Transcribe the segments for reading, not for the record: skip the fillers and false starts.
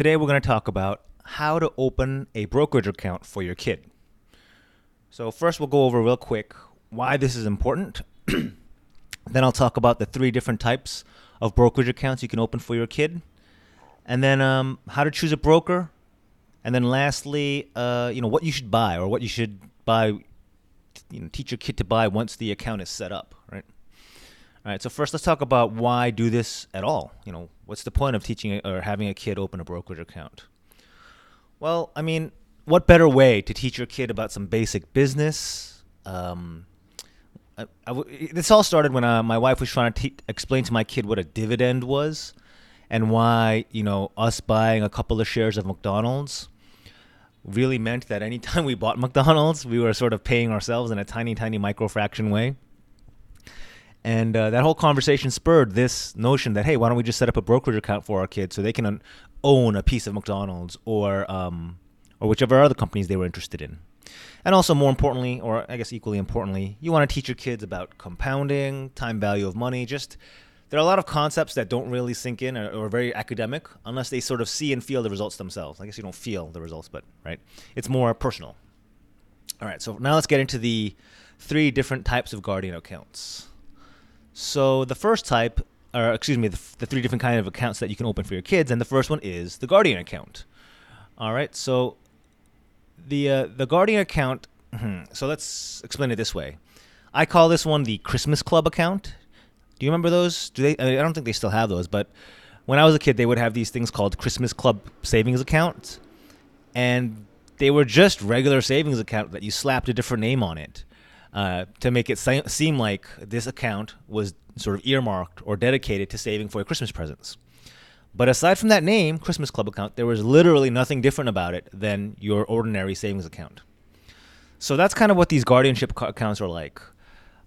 Today we're going to talk about how to open a brokerage account for your kid. So first we'll go over real quick why this is important. Then I'll talk about the three different types of brokerage accounts you can open for your kid. And then how to choose a broker. And then lastly, what you should buy or what you should buy, teach your kid to buy once the account is set up, right? All right, so first let's talk about why do this at all. What's the point of teaching or having a kid open a brokerage account? Well, what better way to teach your kid about some basic business? This all started when my wife was trying to explain to my kid what a dividend was and why, us buying a couple of shares of McDonald's really meant that anytime we bought McDonald's, we were sort of paying ourselves in a tiny, tiny microfraction way. And that whole conversation spurred this notion that, hey, why don't we just set up a brokerage account for our kids so they can own a piece of McDonald's or whichever other companies they were interested in. And also more importantly, or I guess equally importantly, you want to teach your kids about compounding, time value of money. There are a lot of concepts that don't really sink in or are very academic unless they sort of see and feel the results themselves. I guess you don't feel the results, but right, it's more personal. All right, so now let's get into the three different types of Guardian accounts. So the first type, the three different kind of accounts that you can open for your kids, and the first one is the Guardian account. All right, so the Guardian account. So let's explain it this way. I call this one the Christmas Club account. Do you remember those? I don't think they still have those, but when I was a kid, they would have these things called Christmas Club savings accounts, and they were just regular savings account that you slapped a different name on it. To make it seem like this account was sort of earmarked or dedicated to saving for your Christmas presents. But aside from that name, Christmas Club account, there was literally nothing different about it than your ordinary savings account. So that's kind of what these guardianship accounts are like.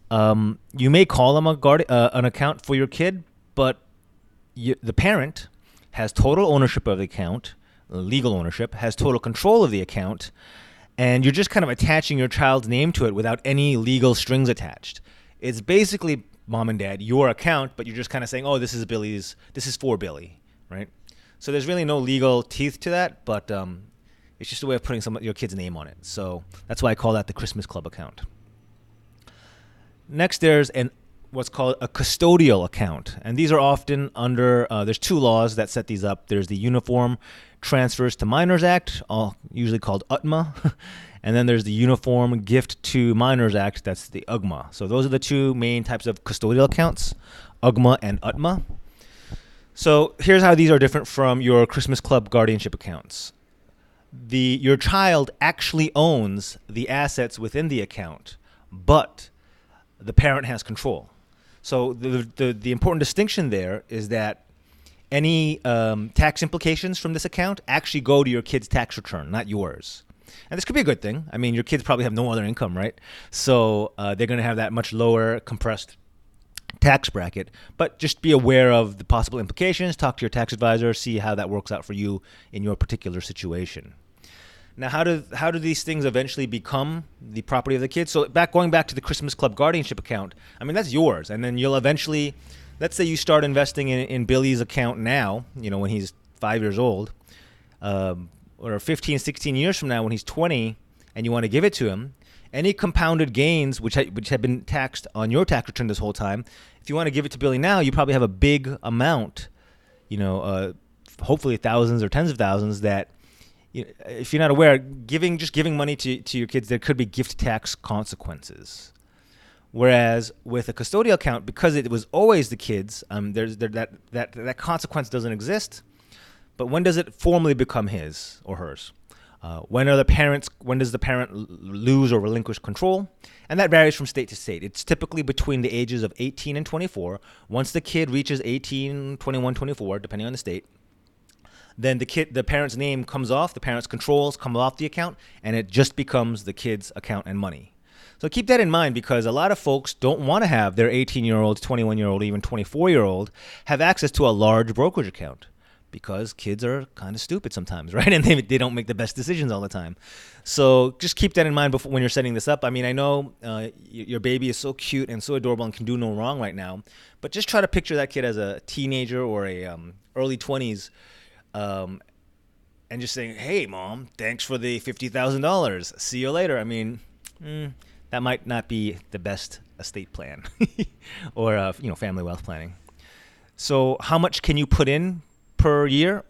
You may call them an account for your kid, but the parent has total ownership of the account, legal ownership, has total control of the account, and you're just kind of attaching your child's name to it without any legal strings attached. It's basically, mom and dad, your account, but you're just kind of saying, oh, this is for Billy, right? So there's really no legal teeth to that, but it's just a way of putting your kid's name on it. So that's why I call that the Christmas Club account. Next, there's what's called a custodial account. And these are often under, there's two laws that set these up. There's the Uniform Transfers to Minors Act, usually called UTMA. And then there's the Uniform Gift to Minors Act, that's the UGMA. So those are the two main types of custodial accounts, UGMA and UTMA. So here's how these are different from your Christmas Club guardianship accounts. Your child actually owns the assets within the account, but the parent has control. So the important distinction there is that any tax implications from this account actually go to your kid's tax return, not yours. And this could be a good thing. Your kids probably have no other income, right? So they're going to have that much lower compressed tax bracket. But just be aware of the possible implications. Talk to your tax advisor. See how that works out for you in your particular situation. Now, how do these things eventually become the property of the kids? So going back to the Christmas Club guardianship account, that's yours. And then you'll eventually, let's say you start investing in Billy's account now, when he's 5 years old, or 15, 16 years from now when he's 20, and you want to give it to him. Any compounded gains, which have been taxed on your tax return this whole time, if you want to give it to Billy now, you probably have a big amount, hopefully thousands or tens of thousands that, if you're not aware, giving money to your kids, there could be gift tax consequences. Whereas with a custodial account, because it was always the kids, that consequence doesn't exist. But when does it formally become his or hers? When does the parent lose or relinquish control? And that varies from state to state. It's typically between the ages of 18 and 24. Once the kid reaches 18, 21, 24, depending on the state, then the parent's name comes off, the parent's controls come off the account, and it just becomes the kid's account and money. So keep that in mind, because a lot of folks don't want to have their 18-year-old, 21-year-old, even 24-year-old have access to a large brokerage account, because kids are kind of stupid sometimes, right? And they don't make the best decisions all the time. So just keep that in mind when you're setting this up. I know your baby is so cute and so adorable and can do no wrong right now, but just try to picture that kid as a teenager or a early 20s, and just saying, "Hey, mom, thanks for the $50,000. See you later." I mean, that might not be the best estate plan or family wealth planning. So, how much can you put in per year?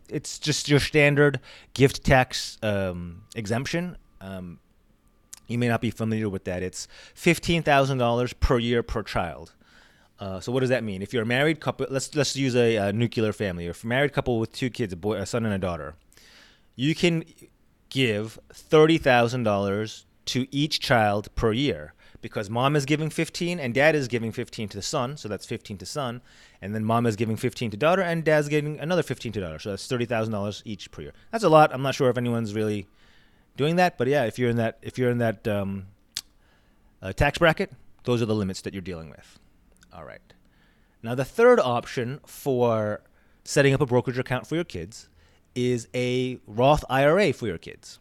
It's just your standard gift tax exemption. You may not be familiar with that. It's $15,000 per year per child. So what does that mean? If you're a married couple, let's use a nuclear family. If you're a married couple with two kids, a son and a daughter, you can give $30,000 to each child per year, because mom is giving 15 and dad is giving 15 to the son, so that's 15 to son, and then mom is giving 15 to daughter and dad's giving another 15 to daughter, so that's $30,000 each per year. That's a lot. I'm not sure if anyone's really doing that, but yeah, if you're in that tax bracket, those are the limits that you're dealing with. All right. Now the third option for setting up a brokerage account for your kids is a Roth IRA for your kids.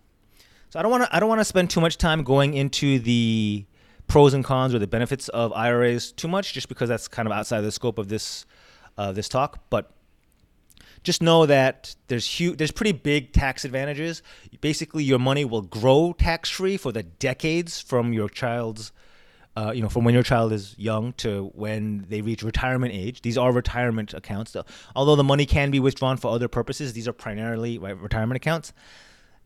So I don't want to spend too much time going into the pros and cons or the benefits of IRAs too much, just because that's kind of outside the scope of this talk. But just know that there's pretty big tax advantages. Basically, your money will grow tax-free for the decades from your child's, from when your child is young to when they reach retirement age. These are retirement accounts. Although the money can be withdrawn for other purposes, these are primarily retirement accounts.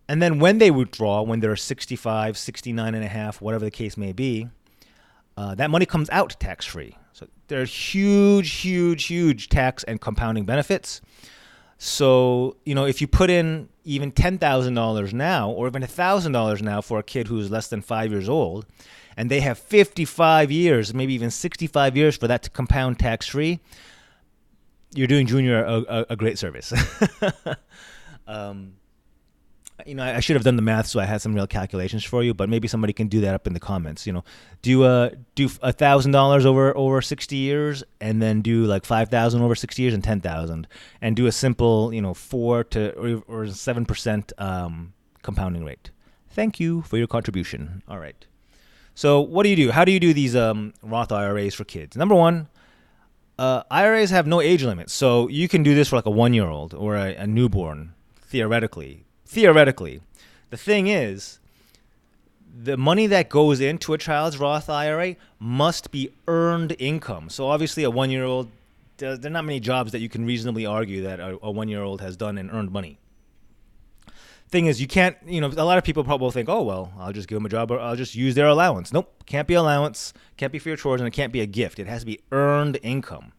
And then when they withdraw, when they're 65, 69 and a half, whatever the case may be, that money comes out tax-free. So there are huge tax and compounding benefits. So, if you put in even $10,000 now, or even $1,000 now for a kid who's less than 5 years old, and they have 55 years, maybe even 65 years for that to compound tax-free, you're doing Junior a great service. I should have done the math so I had some real calculations for you, but maybe somebody can do that up in the comments. Do $1,000 over 60 years, and then do like 5,000 over 60 years and 10,000, and do a simple 4 to or 7% compounding rate. Thank you for your contribution. All right. So what do you do? How do you do these Roth IRAs for kids? Number one, IRAs have no age limit, so you can do this for like a 1-year-old or a newborn, theoretically. The thing is, the money that goes into a child's Roth IRA must be earned income. So obviously a 1-year-old, there are not many jobs that you can reasonably argue that a 1-year-old has done and earned money. Thing is, you can't, a lot of people probably think, oh, well, I'll just give them a job or I'll just use their allowance. Nope, can't be allowance, can't be for your chores, and it can't be a gift. It has to be earned income.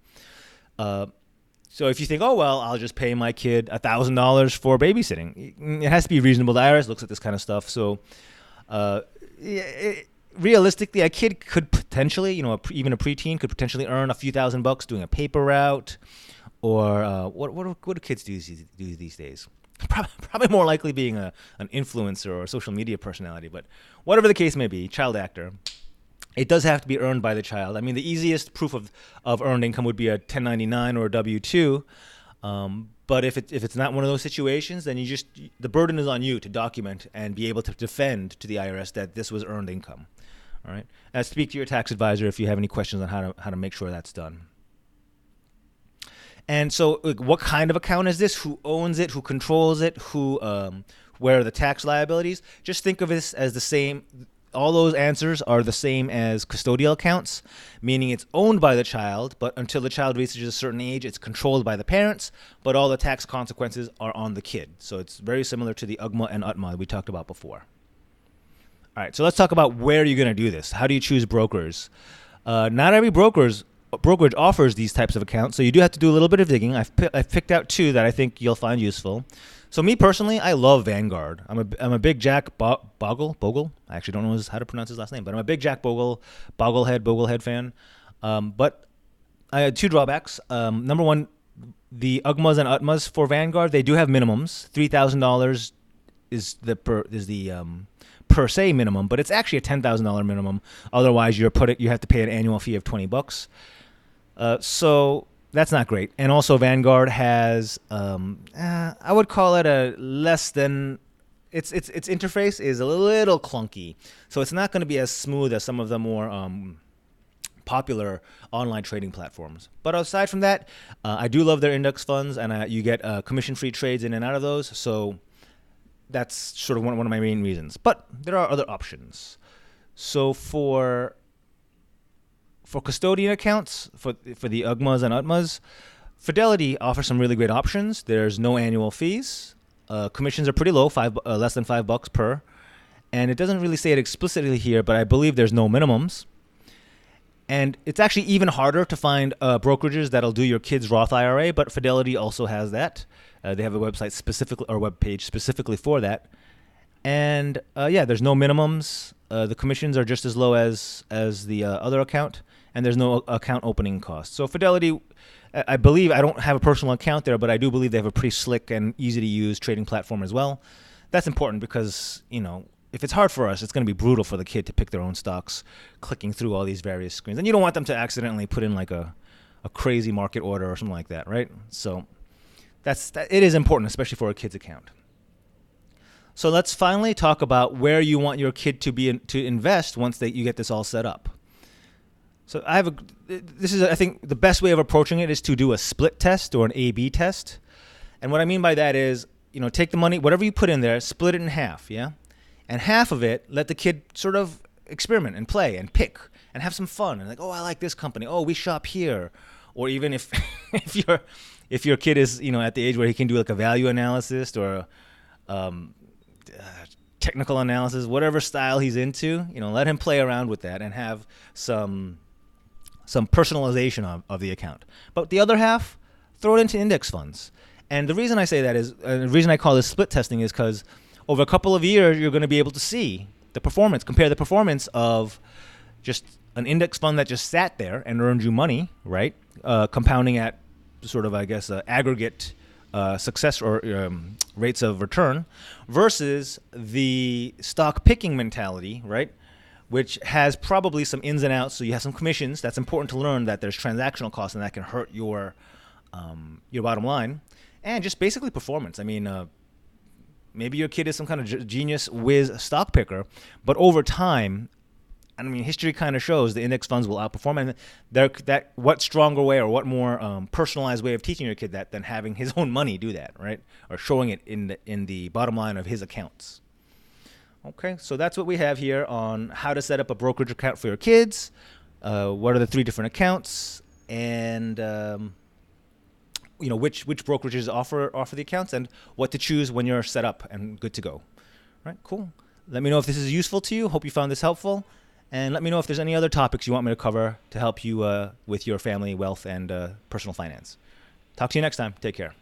So if you think, oh, well, I'll just pay my kid $1,000 for babysitting, it has to be reasonable. The IRS looks at this kind of stuff. So realistically, a kid could potentially, even a preteen could potentially earn a few $1,000 doing a paper route, or what do kids do these days? Probably more likely being an influencer or a social media personality. But whatever the case may be, child actor, it does have to be earned by the child. I mean, the easiest proof of earned income would be a 1099 or a W-2. But if it's not one of those situations, then the burden is on you to document and be able to defend to the IRS that this was earned income. All right. Speak to your tax advisor if you have any questions on how to make sure that's done. And so, what kind of account is this? Who owns it? Who controls it? Where are the tax liabilities? Just think of this as the same. All those answers are the same as custodial accounts, meaning it's owned by the child, but until the child reaches a certain age, it's controlled by the parents, but all the tax consequences are on the kid. So it's very similar to the UGMA and UTMA we talked about before. All right, so let's talk about where you're going to do this. How do you choose brokers? Not every brokerage offers these types of accounts, so you do have to do a little bit of digging. I've picked out two that I think you'll find useful. So me personally, I love Vanguard. I'm a big Jack Bogle. I actually don't know how to pronounce his last name, but I'm a big Jack Boglehead fan. But I had two drawbacks. Number one, the UGMAs and UTMAs for Vanguard, they do have minimums. $3,000 is the per se minimum, but it's actually a $10,000 minimum. Otherwise, you have to pay an annual fee of $20. So that's not great. And also Vanguard has, I would call it a less than, its interface is a little clunky. So it's not going to be as smooth as some of the more popular online trading platforms. But aside from that, I do love their index funds, and you get commission-free trades in and out of those. So that's sort of one of my main reasons. But there are other options. So for custodian accounts, for the UGMAs and UTMAs, Fidelity offers some really great options. There's no annual fees. Commissions are pretty low, less than $5 per. And it doesn't really say it explicitly here, but I believe there's no minimums. And it's actually even harder to find brokerages that'll do your kid's Roth IRA, but Fidelity also has that. They have a website web page specifically for that. And there's no minimums. The commissions are just as low as the other account, and there's no account opening cost. So Fidelity, I believe, I don't have a personal account there, but I do believe they have a pretty slick and easy to use trading platform as well. That's important because, if it's hard for us, it's going to be brutal for the kid to pick their own stocks, clicking through all these various screens. And you don't want them to accidentally put in like a crazy market order or something like that, right? So it is important, especially for a kid's account. So let's finally talk about where you want your kid to invest once you get this all set up. So I think the best way of approaching it is to do a split test or an A/B test. And what I mean by that is, take the money, whatever you put in there, split it in half, yeah? And half of it, let the kid sort of experiment and play and pick and have some fun. And like, oh, I like this company. Oh, we shop here. Or even if your kid is, at the age where he can do like a value analysis or technical analysis, whatever style he's into, let him play around with that and have some personalization of the account. But the other half, throw it into index funds. And the reason I say that is, the reason I call this split testing is because over a couple of years, you're going to be able to see compare the performance of just an index fund that just sat there and earned you money, right? Compounding at sort of, I guess, aggregate success or rates of return versus the stock picking mentality, right? Which has probably some ins and outs. So you have some commissions. That's important to learn that there's transactional costs and that can hurt your bottom line. And just basically performance. I mean, maybe your kid is some kind of genius whiz stock picker, but over time, history kind of shows the index funds will outperform. And what stronger way or what more personalized way of teaching your kid that than having his own money do that, right? Or showing it in the bottom line of his accounts. Okay, so that's what we have here on how to set up a brokerage account for your kids. What are the 3 different accounts, and which brokerages offer the accounts, and what to choose when you're set up and good to go. All right, cool. Let me know if this is useful to you. Hope you found this helpful. And let me know if there's any other topics you want me to cover to help you with your family wealth and personal finance. Talk to you next time. Take care.